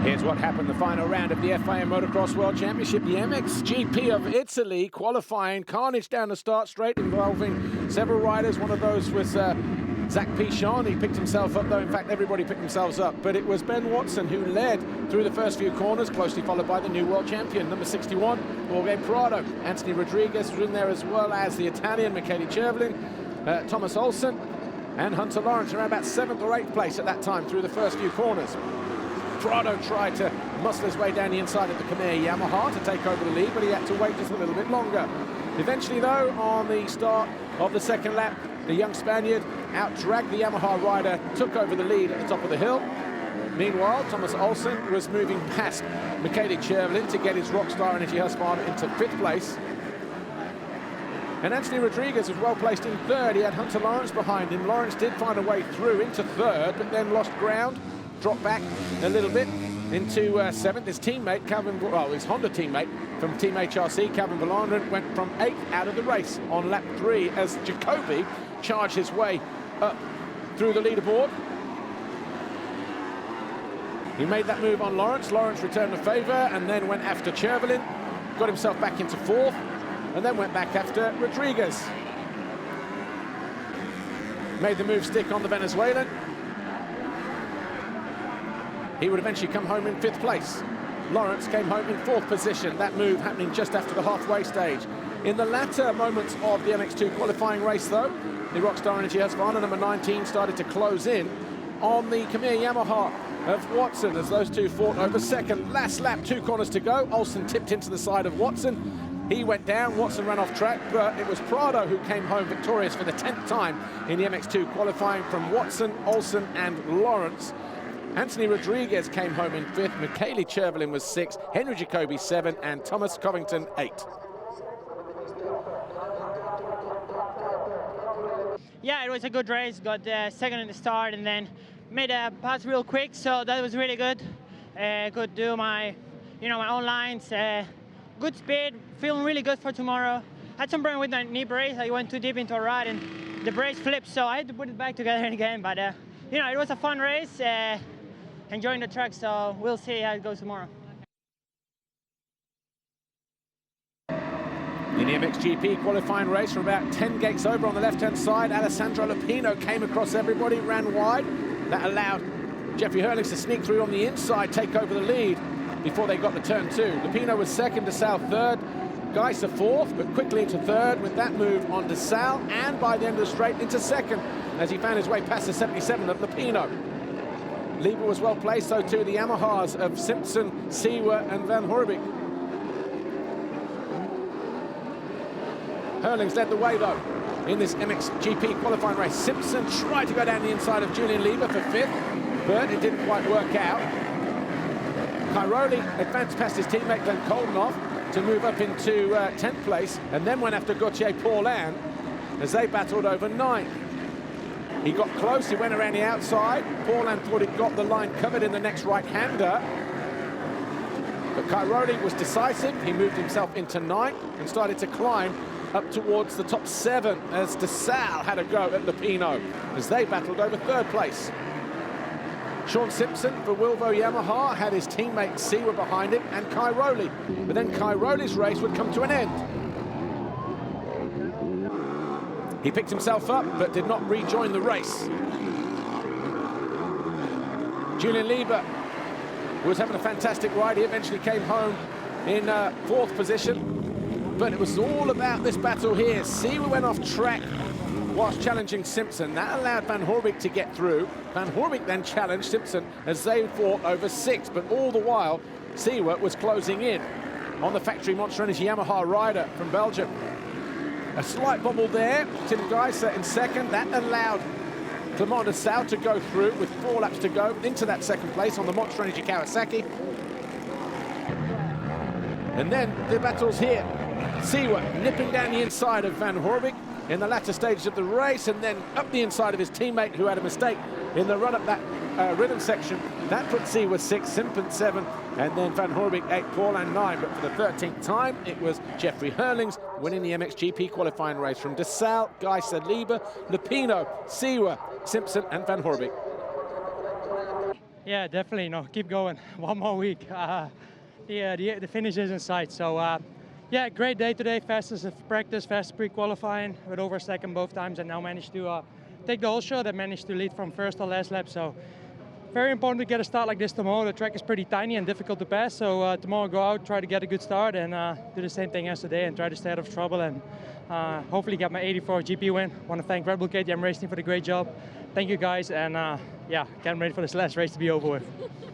Here's what happened the final round of the FIA Motocross World Championship. The MXGP of Italy qualifying. Carnage down the start straight involving several riders. One of those was Zach Pichon. He picked himself up, though in fact everybody picked themselves up. But it was Ben Watson who led through the first few corners, closely followed by the new world champion, number 61, Jorge Prado. Anthony Rodriguez was in there, as well as the Italian Michele Chervelin, Thomas Olsen, and Hunter Lawrence around about 7th or 8th place at that time through the first few corners. Prado tried to muscle his way down the inside of the Khmer Yamaha to take over the lead, but he had to wait just a little bit longer. Eventually, though, on the start of the second lap, the young Spaniard out-dragged the Yamaha rider, took over the lead at the top of the hill. Meanwhile, Thomas Olsen was moving past Michele Chervelin to get his Rockstar Energy Husqvarna into 5th place. And Anthony Rodriguez was well placed in 3rd. He had Hunter Lawrence behind him. Lawrence did find a way through into 3rd, but then lost ground, dropped back a little bit into 7th. His teammate, his Honda teammate from Team HRC, Calvin Vallandren, went from 8th out of the race on lap 3 as Jacoby charged his way up through the leaderboard. He made that move on Lawrence. Lawrence returned the favour and then went after Chervelin, got himself back into 4th, and then went back after Rodriguez. Made the move stick on the Venezuelan. He would eventually come home in 5th place. Lawrence came home in 4th position, that move happening just after the halfway stage. In the latter moments of the MX2 qualifying race, though, the Rockstar Energy Husqvarna number 19 started to close in on the Khmer Yamaha of Watson as those two fought over 2nd. Last lap, 2 corners to go. Olsen tipped into the side of Watson. He went down, Watson ran off track, but it was Prado who came home victorious for the 10th time in the MX2 qualifying from Watson, Olsen and Lawrence. Anthony Rodriguez came home in 5th, Michele Chervelin was 6th, Henry Jacoby 7th, and Thomas Covington 8th. Yeah, it was a good race. Got 2nd in the start and then made a pass real quick, so that was really good. Could do my, my own lines. Good speed, feeling really good for tomorrow. Had some problem with my knee brace. I went too deep into a ride and the brace flipped, so I had to put it back together again. But it was a fun race. Enjoying the track, so we'll see how it goes tomorrow. In the MXGP qualifying race from about 10 gates over on the left-hand side, Alessandro Lupino came across everybody, ran wide. That allowed Jeffrey Hurlings to sneak through on the inside, take over the lead before they got to turn 2. Lupino was 2nd, DeSalle 3rd, Geiser 4th, but quickly into 3rd with that move on DeSalle, and by the end of the straight into 2nd as he found his way past the 77 of Lupino. Lieber was well placed, so too the Yamahas of Simpson, Seewer and Van Horebeke. Hurlings led the way, though, in this MXGP qualifying race. Simpson tried to go down the inside of Julian Lieber for 5th, but it didn't quite work out. Cairoli advanced past his teammate Glenn Koldenhoff to move up into 10th place, and then went after Gauthier Paulin as they battled over 9th. He got close, he went around the outside. Paulin thought he'd got the line covered in the next right-hander. But Cairoli was decisive. He moved himself into 9th and started to climb up towards the top 7 as DeSalle had a go at Lupino as they battled over 3rd place. Sean Simpson for Wilvo Yamaha had his teammate Seewer behind him and Cairoli. But then Cairoli's race would come to an end. He picked himself up, but did not rejoin the race. Julian Lieber was having a fantastic ride. He eventually came home in 4th position. But it was all about this battle here. Seewer went off track whilst challenging Simpson. That allowed Van Horebeke to get through. Van Horebeke then challenged Simpson as they fought over 6th. But all the while, Seewer was closing in on the factory Monster Energy Yamaha rider from Belgium. A slight bobble there, Tim Geiser in 2nd. That allowed Clement DeSalle to go through with 4 laps to go into that 2nd place on the Monster Energy Kawasaki. And then the battles here. Seewer nipping down the inside of Van Horebeke in the latter stages of the race, and then up the inside of his teammate who had a mistake in the run up that rhythm section. That put Seewer 6, Simpson 7, and then Van Horebeke 8, Paulin 9. But for the 13th time, it was Jeffrey Hurlings winning the MXGP qualifying race from DeSalle, Geiser, Lieber, Lupino, Seewer, Simpson and Van Horebeke. Yeah, definitely. No, keep going. One more week. The finish is in sight. So, yeah, great day today. Fastest of practice, fastest pre-qualifying with over a second both times, and now managed to take the whole shot and managed to lead from first to last lap. So, very important to get a start like this tomorrow. The track is pretty tiny and difficult to pass. So tomorrow go out, try to get a good start, and do the same thing as today and try to stay out of trouble and hopefully get my 84 GP win. Want to thank Red Bull KTM Racing for the great job. Thank you guys, and yeah, can't wait for this last race to be over with.